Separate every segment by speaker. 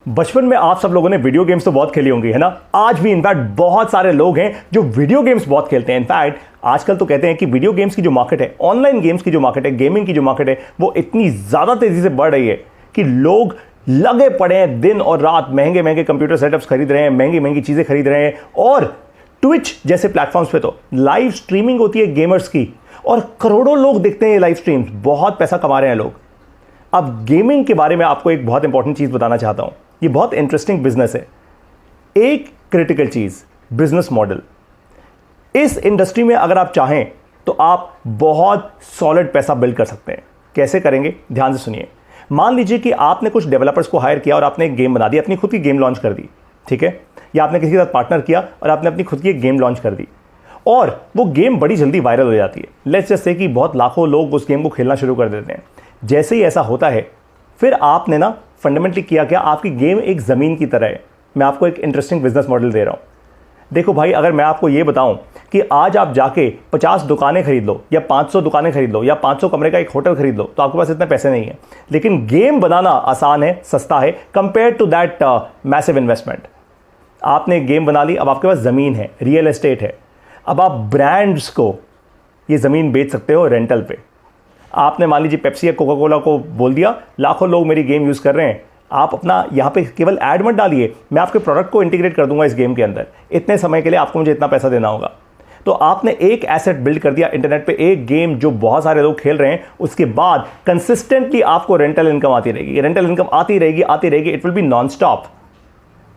Speaker 1: बचपन में आप सब लोगों ने वीडियो गेम्स तो बहुत खेली होंगी, है ना। आज भी इनफैक्ट बहुत सारे लोग हैं जो वीडियो गेम्स बहुत खेलते हैं। इनफैक्ट आजकल तो कहते हैं कि वीडियो गेम्स की जो मार्केट है, ऑनलाइन गेम्स की जो मार्केट है, गेमिंग की जो मार्केट है, वो इतनी ज्यादा तेजी से बढ़ रही है कि लोग लगे पड़े हैं दिन और रात, महंगे महंगे कंप्यूटर सेटअप्स खरीद रहे हैं, महंगी महंगी चीजें खरीद रहे हैं। और ट्विच जैसे प्लेटफॉर्म्स पे तो लाइव स्ट्रीमिंग होती है गेमर्स की, और करोड़ों लोग देखते हैं ये लाइव स्ट्रीम्स, बहुत पैसा कमा रहे हैं लोग। अब गेमिंग के बारे में आपको एक बहुत इंपॉर्टेंट चीज बताना चाहता हूं। ये बहुत इंटरेस्टिंग बिजनेस है। एक क्रिटिकल चीज, बिजनेस मॉडल। इस इंडस्ट्री में अगर आप चाहें तो आप बहुत सॉलिड पैसा बिल्ड कर सकते हैं। कैसे करेंगे, ध्यान से सुनिए। मान लीजिए कि आपने कुछ डेवलपर्स को हायर किया और आपने एक गेम बना दी, अपनी खुद की गेम लॉन्च कर दी, ठीक है। या आपने किसी के साथ पार्टनर किया और आपने अपनी खुद की एक गेम लॉन्च कर दी, और वो गेम बड़ी जल्दी वायरल हो जाती है। लेट्स जस्ट से कि बहुत लाखों लोग उस गेम को खेलना शुरू कर देते हैं। जैसे ही ऐसा होता है, फिर आपने ना फंडामेंटली किया क्या, आपकी गेम एक ज़मीन की तरह है। मैं आपको एक इंटरेस्टिंग बिजनेस मॉडल दे रहा हूं। देखो भाई, अगर मैं आपको ये बताऊं कि आज आप जाके 50 दुकानें खरीद लो, या 500 दुकानें खरीद लो, या 500 कमरे का एक होटल खरीद लो, तो आपके पास इतने पैसे नहीं है। लेकिन गेम बनाना आसान है, सस्ता है, compare to that massive investment. आपने एक गेम बना ली, अब आपके पास ज़मीन है, रियल एस्टेट है। अब आप ब्रांड्स को ये ज़मीन बेच सकते हो रेंटल पे। आपने मान लीजिए पेप्सी या कोका कोला को बोल दिया, लाखों लोग मेरी गेम यूज़ कर रहे हैं, आप अपना यहाँ पे केवल ऐड मत डालिए, मैं आपके प्रोडक्ट को इंटीग्रेट कर दूंगा इस गेम के अंदर, इतने समय के लिए आपको मुझे इतना पैसा देना होगा। तो आपने एक एसेट बिल्ड कर दिया इंटरनेट पे, एक गेम जो बहुत सारे लोग खेल रहे हैं। उसके बाद कंसिस्टेंटली आपको रेंटल इनकम आती रहेगी, रेंटल इनकम आती रहेगी, it will be non stop.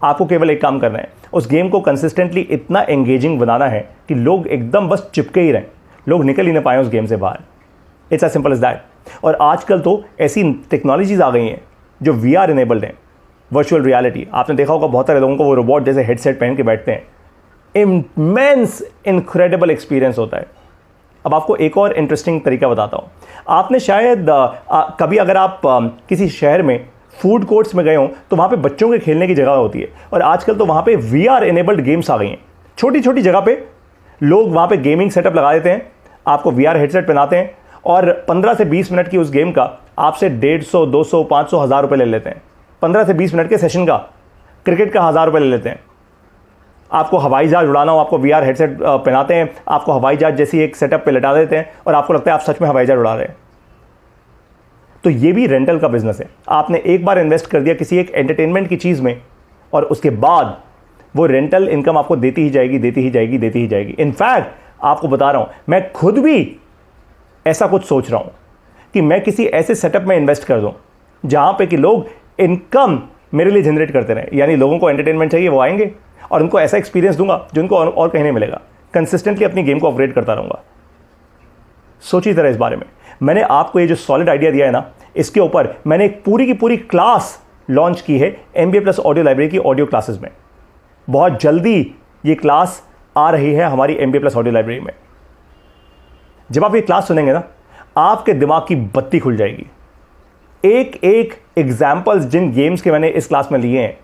Speaker 1: आपको केवल एक काम करना है, उस गेम को कंसिस्टेंटली इतना एंगेजिंग बनाना है कि लोग एकदम बस चिपके ही रहें, लोग निकल ही ना पाए उस गेम से बाहर। It's as simple as that. और आजकल तो ऐसी टेक्नोलॉजीज आ गई हैं जो VR इनेबल्ड हैं, वर्चुअल रियलिटी। आपने देखा होगा बहुत सारे लोगों को वो रोबोट जैसे हेडसेट पहन के बैठते हैं, इमेंस इनक्रेडिबल एक्सपीरियंस होता है। अब आपको एक और इंटरेस्टिंग तरीका बताता हूँ। आपने शायद कभी अगर आप किसी शहर में फूड कोर्ट्स में गए हो तो वहाँ पे बच्चों के खेलने की जगह होती है, और आजकल तो वहाँ पे VR इनेबल्ड गेम्स आ गई हैं। छोटी छोटी जगह पे लोग वहाँ पे गेमिंग सेटअप लगा देते हैं, आपको VR हेडसेट पहनाते हैं, और 15 से 20 मिनट की उस गेम का आपसे 150, 200, 500, 1000 रुपये ले लेते हैं। 15 से 20 मिनट के सेशन का, क्रिकेट का 1000 रुपये ले लेते हैं। आपको हवाई जहाज उड़ाना हो, आपको VR हेडसेट पहनाते हैं, आपको हवाई जहाज जैसी एक सेटअप पे लटा देते हैं, और आपको लगता है आप सच में हवाई जहाज उड़ा रहे हैं। तो ये भी रेंटल का बिजनेस है। आपने एक बार इन्वेस्ट कर दिया किसी एक एंटरटेनमेंट की चीज़ में, और उसके बाद वो रेंटल इनकम आपको देती ही जाएगी। इनफैक्ट आपको बता रहा हूं, मैं खुद भी ऐसा कुछ सोच रहा हूं कि मैं किसी ऐसे सेटअप में इन्वेस्ट कर दूं जहां पे कि लोग इनकम मेरे लिए जनरेट करते रहें। यानी लोगों को एंटरटेनमेंट चाहिए, वो आएंगे, और उनको ऐसा एक्सपीरियंस दूंगा जो उनको और कहीं नहीं मिलेगा। कंसिस्टेंटली अपनी गेम को अपग्रेड करता रहूंगा। सोचिए जरा इस बारे में। मैंने आपको ये जो सॉलिड आइडिया दिया है ना, इसके ऊपर मैंने एक पूरी की पूरी क्लास लॉन्च की है MBA प्लस ऑडियो लाइब्रेरी की ऑडियो क्लासेस में। बहुत जल्दी ये क्लास आ रही है हमारी MBA प्लस ऑडियो लाइब्रेरी में। जब आप ये क्लास सुनेंगे ना, आपके दिमाग की बत्ती खुल जाएगी। एक एक एग्जाम्पल्स जिन गेम्स के मैंने इस क्लास में लिए हैं,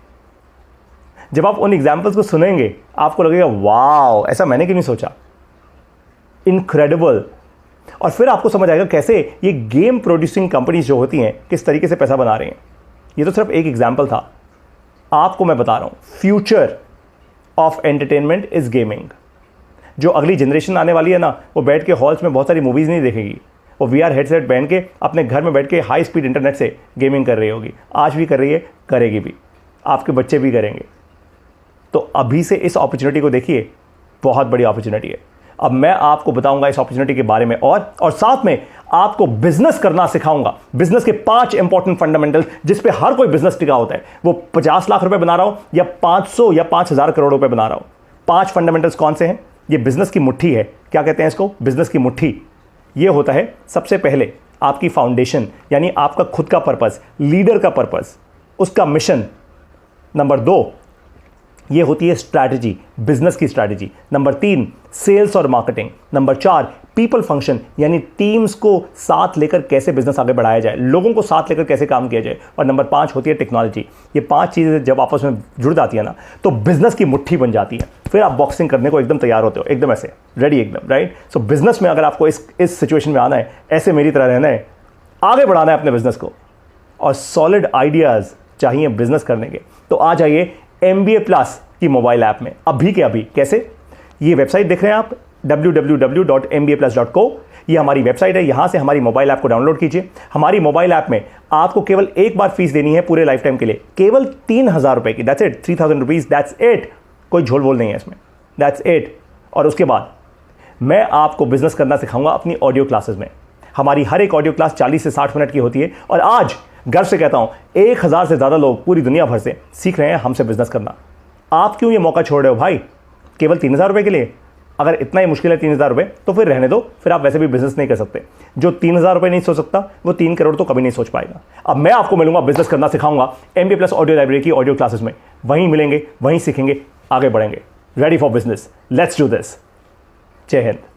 Speaker 1: जब आप उन एग्जाम्पल्स को सुनेंगे आपको लगेगा वाओ, ऐसा मैंने क्यों नहीं सोचा, इनक्रेडिबल। और फिर आपको समझ आएगा कैसे ये गेम प्रोड्यूसिंग कंपनीज जो होती हैं किस तरीके से पैसा बना रही हैं। ये तो सिर्फ एक एग्जाम्पल था, आपको मैं बता रहा हूं, future of entertainment is gaming. जो अगली जनरेशन आने वाली है ना, वो बैठ के हॉल्स में बहुत सारी मूवीज़ नहीं देखेगी, वो VR हेडसेट पहन के अपने घर में बैठ के हाई स्पीड इंटरनेट से गेमिंग कर रही होगी। आज भी कर रही है, करेगी भी, आपके बच्चे भी करेंगे। तो अभी से इस अपॉर्चुनिटी को देखिए, बहुत बड़ी अपॉर्चुनिटी है। अब मैं आपको बताऊंगा इस अपॉर्चुनिटी के बारे में, और साथ में आपको बिजनेस करना सिखाऊंगा। बिजनेस के 5 इंपॉर्टेंट फंडामेंटल्स जिस पे हर कोई बिजनेस टिका होता है, वो 50 लाख रुपए बना रहा हो या 500 या 5000 करोड़ रुपए बना रहा हो। 5 फंडामेंटल्स कौन से हैं? ये बिजनेस की मुट्ठी है। क्या कहते हैं इसको? बिजनेस की मुट्ठी। ये होता है सबसे पहले आपकी फाउंडेशन, यानी आपका खुद का पर्पस, लीडर का पर्पस, उसका मिशन। नंबर 2 ये होती है स्ट्रैटेजी, बिजनेस की स्ट्रैटेजी। नंबर 3 सेल्स और मार्केटिंग। नंबर 4 पीपल फंक्शन, यानी टीम्स को साथ लेकर कैसे बिजनेस आगे बढ़ाया जाए, लोगों को साथ लेकर कैसे काम किया जाए। और नंबर 5 होती है टेक्नोलॉजी। ये 5 चीजें जब आपस में जुड़ जाती है ना, तो बिजनेस की मुट्ठी बन जाती है। फिर आप बॉक्सिंग करने को एकदम तैयार होते हो, एकदम ऐसे रेडी, एकदम राइट। सो बिजनेस में अगर आपको इस सिचुएशन में आना है, ऐसे मेरी तरह रहना है, आगे बढ़ाना है अपने बिजनेस को, और सॉलिड आइडियाज चाहिए बिजनेस करने के, तो आ जाइए MBA प्लस की मोबाइल ऐप में अभी के अभी। कैसे? ये वेबसाइट देख रहे हैं आप www.mbaplus.co, ये हमारी वेबसाइट है। यहां से हमारी मोबाइल ऐप को डाउनलोड कीजिए। हमारी मोबाइल ऐप में आपको केवल एक बार फीस देनी है पूरे लाइफ टाइम के लिए, केवल 3,000 रुपए की। That's it, 3,000 rupees, that's it. कोई झोल बोल नहीं है इसमें, दैट्स इट। और उसके बाद मैं आपको बिजनेस करना सिखाऊंगा अपनी ऑडियो क्लासेस में। हमारी हर एक ऑडियो क्लास 40 से 60 मिनट की होती है, और आज गर्व से कहता हूं 1,000 से ज्यादा लोग पूरी दुनिया भर से सीख रहे हैं हमसे बिजनेस करना। आप क्यों ये मौका छोड़ रहे हो भाई, केवल 3,000 रुपए के लिए? अगर इतना ही मुश्किल है 3,000 रुपए, तो फिर रहने दो, फिर आप वैसे भी बिजनेस नहीं कर सकते। जो 3,000 रुपए नहीं सोच सकता, वो 3 करोड़ तो कभी नहीं सोच पाएगा। अब मैं आपको मिलूंगा, बिजनेस करना सिखाऊंगा MBA प्लस ऑडियो लाइब्रेरी की ऑडियो क्लासेस में। वहीं मिलेंगे, वहीं सीखेंगे, आगे बढ़ेंगे। Ready for business, let's do this. जय हिंद।